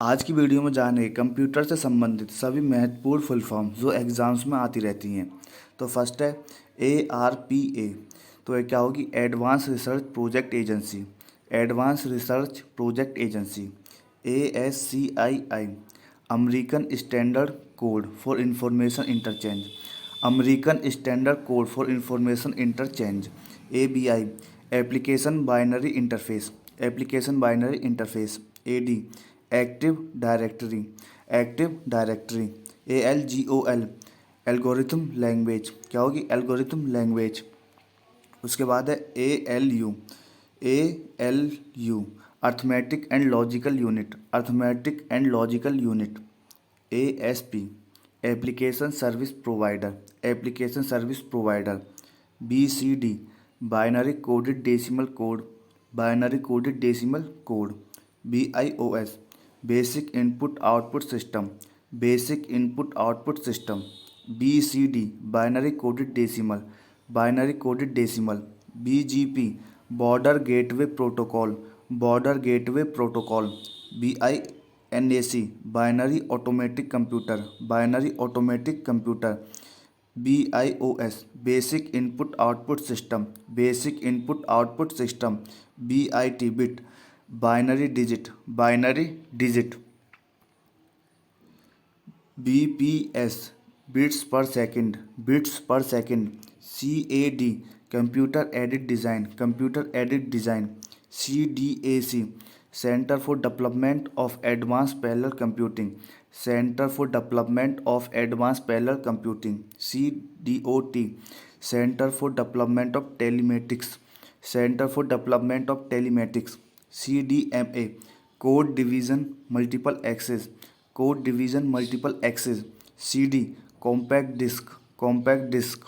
आज की वीडियो में जाने कंप्यूटर से संबंधित सभी महत्वपूर्ण फुल फॉर्म जो एग्ज़ाम्स में आती रहती हैं। तो फर्स्ट है ARPA। तो ये क्या होगी? Advance research project agency. Advance research project agency. ASCII American standard code for information interchange. American standard code for information interchange. ABI application binary interface. Application binary interface. AD active directory. Active directory. ALGOL algorithm language. क्या होगी? Algorithm language. उसके बाद है ALU। ALU arithmetic and logical unit. Arithmetic and logical unit. ASP application service provider. Application service provider. BCD binary coded decimal code. Binary coded decimal code. BIOS basic input output system. Basic input output system. BCD binary coded decimal. Binary coded decimal. BGP border gateway protocol. Border gateway protocol. BINAC binary automatic computer. Binary automatic computer. BIOS basic input output system. Basic input output system. BIT bit binary digit. Binary digit. BPS bits पर second. Bits पर second. CAD computer aided design. Computer aided design. CDAC centre for development of advance parallel computing. Centre for development of advance parallel computing. CDOT centre for development of telematics. Centre for development of telematics. CDMA code division multiple access. Code division multiple access. CD compact disc. Compact disc.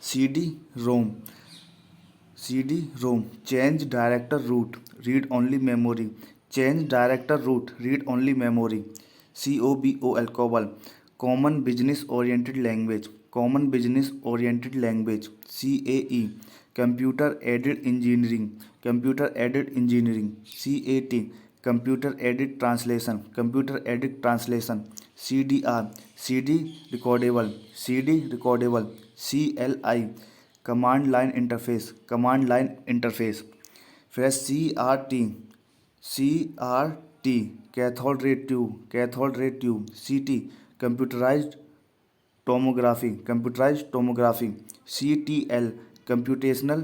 CD ROM. CD ROM change director root read only memory. Change director root read only memory. COBOL COBOL common business oriented language. Common business oriented language. CAE computer aided engineering. Computer aided engineering. CAT computer aided translation. Computer aided translation. CDR CD recordable. CD recordable. CLI command line interface. Command line interface. फिर CRT। CRT cathode ray tube. Cathode ray tube. CT computerised tomography. Computerised tomography. CTL computational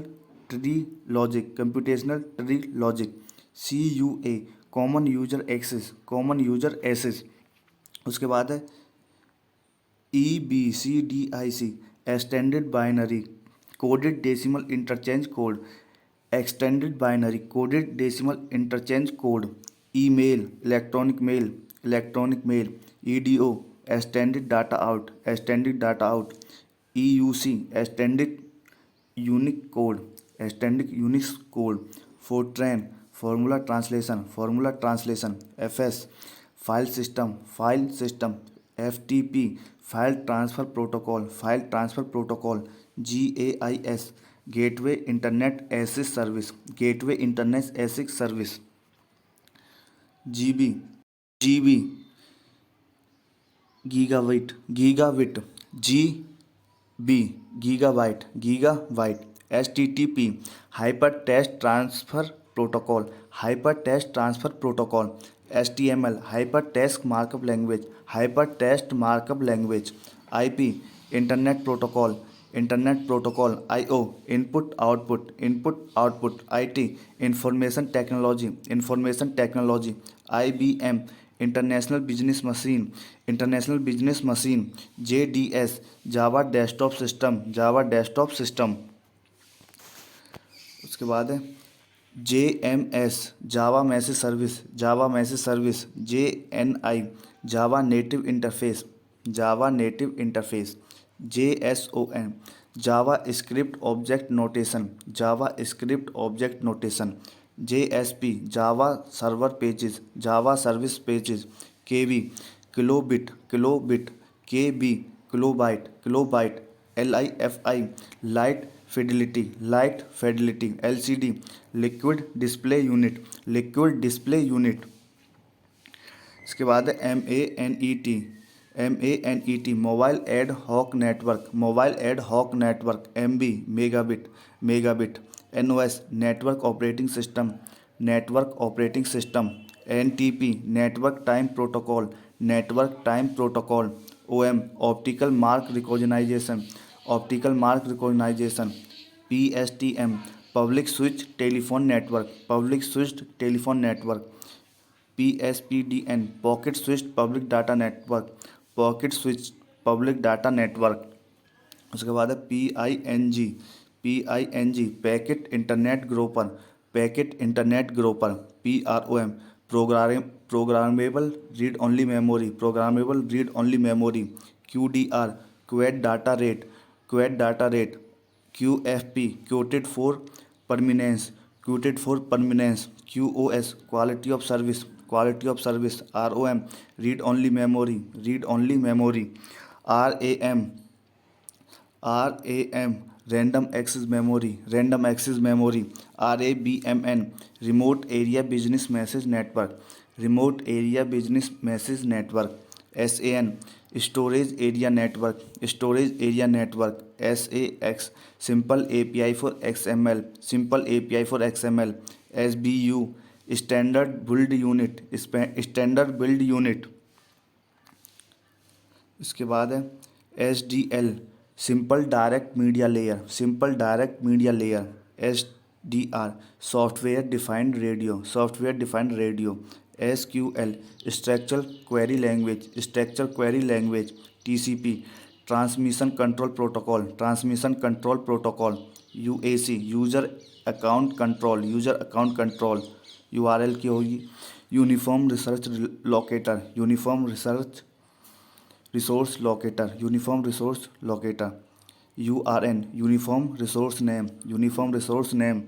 tree logic. Computational tree logic. CUA common user access. Common user access. उसके बाद है EBCDIC extended binary coded decimal interchange code. Extended binary coded decimal interchange code. Email electronic mail. Electronic mail. EDO extended data out. Extended data out. EUC extended Unix code. Extended Unix code. Fortran formula translation. Formula translation. FS file system. File system. FTP file transfer protocol. File transfer protocol. GAIS gateway internet access service. Gateway internet access service. GB GB gigabit. Gigabit. GB gigabyte. Gigabyte. HTTP hyper text transfer protocol. Hyper text transfer protocol. HTML hyper text markup language. Hyper text markup language. IP internet protocol. Internet protocol. IO input output. Input output. IT information technology. Information technology. IBM international business machine. International business machine. JDS Java desktop system. Java desktop system. उसके बाद है JMS Java message service. Java message service. JNI Java native interface. Java native interface. JSON JavaScript object notation. JavaScript object notation. JSP Java server pages. Java service pages. KB kilobit. Kilobit. KB kilobyte. Kilobyte. LIFI light fidelity. Light fidelity. LCD liquid display unit. Liquid display unit. इसके बाद है MANET mobile ad hoc network, mobile ad hoc network, MB megabit, NOS network operating system, network operating system, NTP network time protocol, network time protocol, OM optical mark recognition, optical mark recognition, PSTN public switch telephone network, public switched telephone network, PSPDN packet switch public data network, packet switch public data network. उसके बाद है PING packet internet groper, packet internet groper, PROM programmable read only memory, programmable read only memory, QDR quad data rate, QFP quoted for permanence, QoS quality of service, ROM read only memory, RAM random access memory, RABMN remote area business message network, SAN storage area network, SAX simple API for XML, SBU standard build unit. इसके बाद है SDL simple direct media layer, SDR software defined radio, SQL structural query language, TCP transmission control protocol, UAC user account control, URL की होगी uniform resource locator, URN uniform resource name.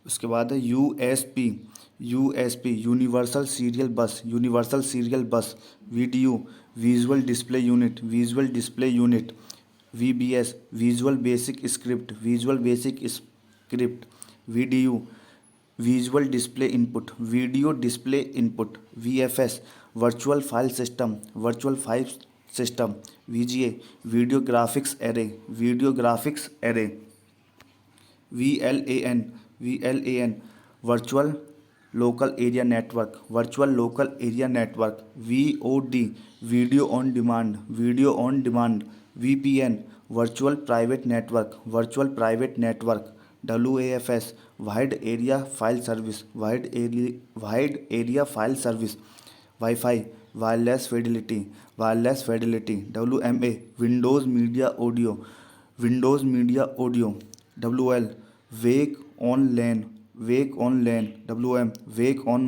उसके बाद है USP universal serial bus, VDU visual display unit, VBS visual basic script, VDU visual display input, VFS virtual file system, VGA video graphics array, VLAN virtual local area network, VOD video on demand, VPN virtual private network, WAFS wide area file service, wifi wireless fidelity, WMA Windows media audio, WL wake on LAN, WM wake on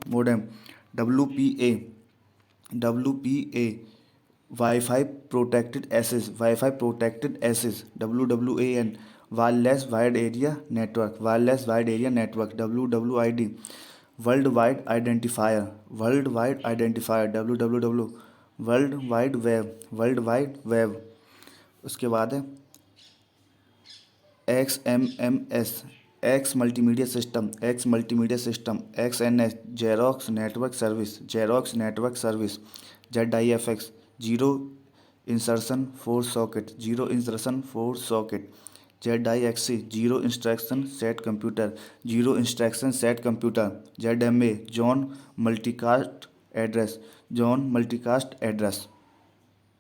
modem, WPA wifi protected access, WWAN wireless wide area network, WWID world wide identifier, WWW world wide web. उसके बाद है XMMS x multimedia system, XNS xerox network service, ZIFX zero insertion four socket, ZIXC zero instruction set computer, ZMA John multicast address,